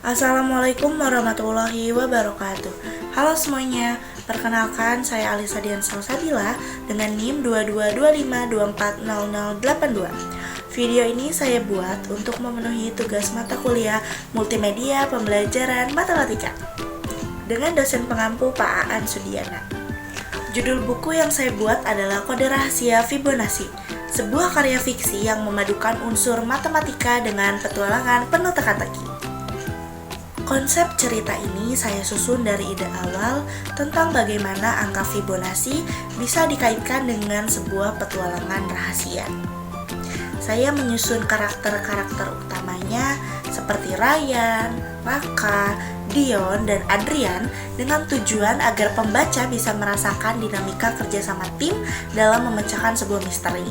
Assalamualaikum warahmatullahi wabarakatuh. Halo semuanya, perkenalkan saya Alisa Dian Salsabila dengan NIM 2225240082. Video ini saya buat untuk memenuhi tugas mata kuliah Multimedia Pembelajaran Matematika dengan dosen pengampu Pak Aan Sudiana. Judul buku yang saya buat adalah Kode Rahasia Fibonacci, sebuah karya fiksi yang memadukan unsur matematika dengan petualangan penuh teka-teki. Konsep cerita ini saya susun dari ide awal tentang bagaimana angka Fibonacci bisa dikaitkan dengan sebuah petualangan rahasia. Saya menyusun karakter-karakter utamanya seperti Ryan, Raka, Dion, dan Adrian dengan tujuan agar pembaca bisa merasakan dinamika kerjasama tim dalam memecahkan sebuah misteri.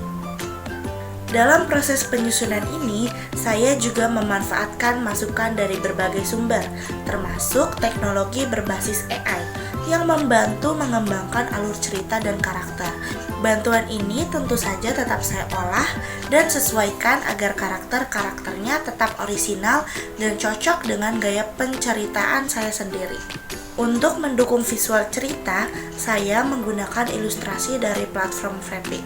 Dalam proses penyusunan ini, saya juga memanfaatkan masukan dari berbagai sumber, termasuk teknologi berbasis AI, yang membantu mengembangkan alur cerita dan karakter. Bantuan ini tentu saja tetap saya olah dan sesuaikan agar karakter-karakternya tetap orisinal dan cocok dengan gaya penceritaan saya sendiri. Untuk mendukung visual cerita, saya menggunakan ilustrasi dari platform Frantic.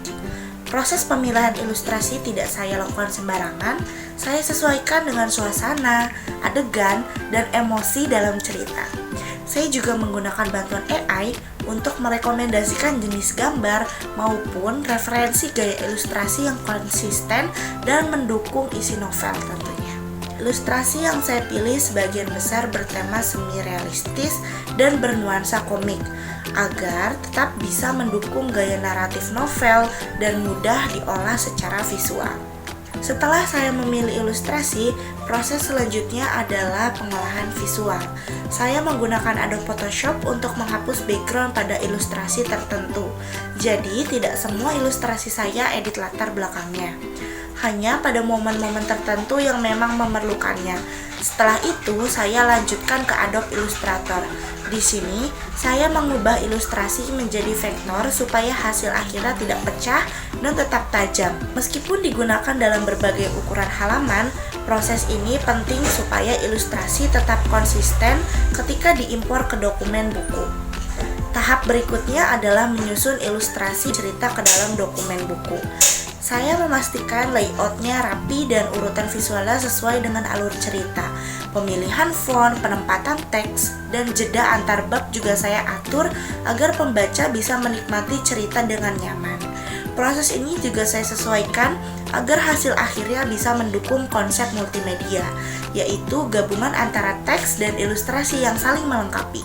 Proses pemilihan ilustrasi tidak saya lakukan sembarangan, saya sesuaikan dengan suasana, adegan, dan emosi dalam cerita. Saya juga menggunakan bantuan AI untuk merekomendasikan jenis gambar maupun referensi gaya ilustrasi yang konsisten dan mendukung isi novel tentunya. Ilustrasi yang saya pilih sebagian besar bertema semi-realistis dan bernuansa komik, agar tetap bisa mendukung gaya naratif novel dan mudah diolah secara visual. Setelah saya memilih ilustrasi, proses selanjutnya adalah pengolahan visual. Saya menggunakan Adobe Photoshop untuk menghapus background pada ilustrasi tertentu. Jadi, tidak semua ilustrasi saya edit latar belakangnya. Hanya pada momen-momen tertentu yang memang memerlukannya. Setelah itu, saya lanjutkan ke Adobe Illustrator. Di sini, saya mengubah ilustrasi menjadi vektor supaya hasil akhirnya tidak pecah dan tetap tajam. Meskipun digunakan dalam berbagai ukuran halaman, proses ini penting supaya ilustrasi tetap konsisten ketika diimpor ke dokumen buku. Tahap berikutnya adalah menyusun ilustrasi cerita ke dalam dokumen buku. Saya memastikan layoutnya rapi dan urutan visualnya sesuai dengan alur cerita. Pemilihan font, penempatan teks, dan jeda antar bab juga saya atur agar pembaca bisa menikmati cerita dengan nyaman. Proses ini juga saya sesuaikan agar hasil akhirnya bisa mendukung konsep multimedia, yaitu gabungan antara teks dan ilustrasi yang saling melengkapi.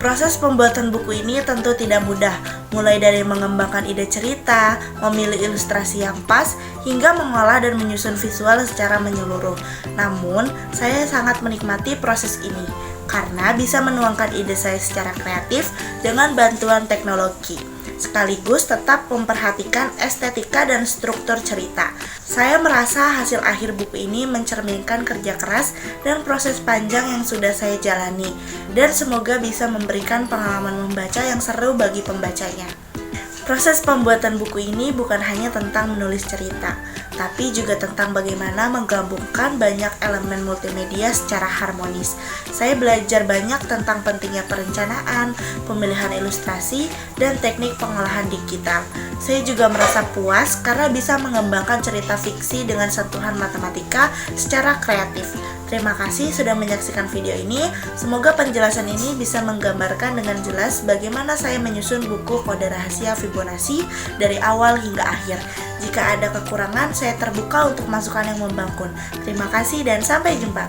Proses pembuatan buku ini tentu tidak mudah, mulai dari mengembangkan ide cerita, memilih ilustrasi yang pas, hingga mengolah dan menyusun visual secara menyeluruh. Namun, saya sangat menikmati proses ini, karena bisa menuangkan ide saya secara kreatif dengan bantuan teknologi, sekaligus tetap memperhatikan estetika dan struktur cerita. Saya merasa hasil akhir buku ini mencerminkan kerja keras dan proses panjang yang sudah saya jalani, dan semoga bisa memberikan pengalaman membaca yang seru bagi pembacanya. Proses pembuatan buku ini bukan hanya tentang menulis cerita, tapi juga tentang bagaimana menggabungkan banyak elemen multimedia secara harmonis. Saya belajar banyak tentang pentingnya perencanaan, pemilihan ilustrasi, dan teknik pengolahan digital. Saya juga merasa puas karena bisa mengembangkan cerita fiksi dengan sentuhan matematika secara kreatif. Terima kasih sudah menyaksikan video ini. Semoga penjelasan ini bisa menggambarkan dengan jelas bagaimana saya menyusun buku Kode Rahasia Fibonacci dari awal hingga akhir. Jika ada kekurangan, saya terbuka untuk masukan yang membangun. Terima kasih dan sampai jumpa.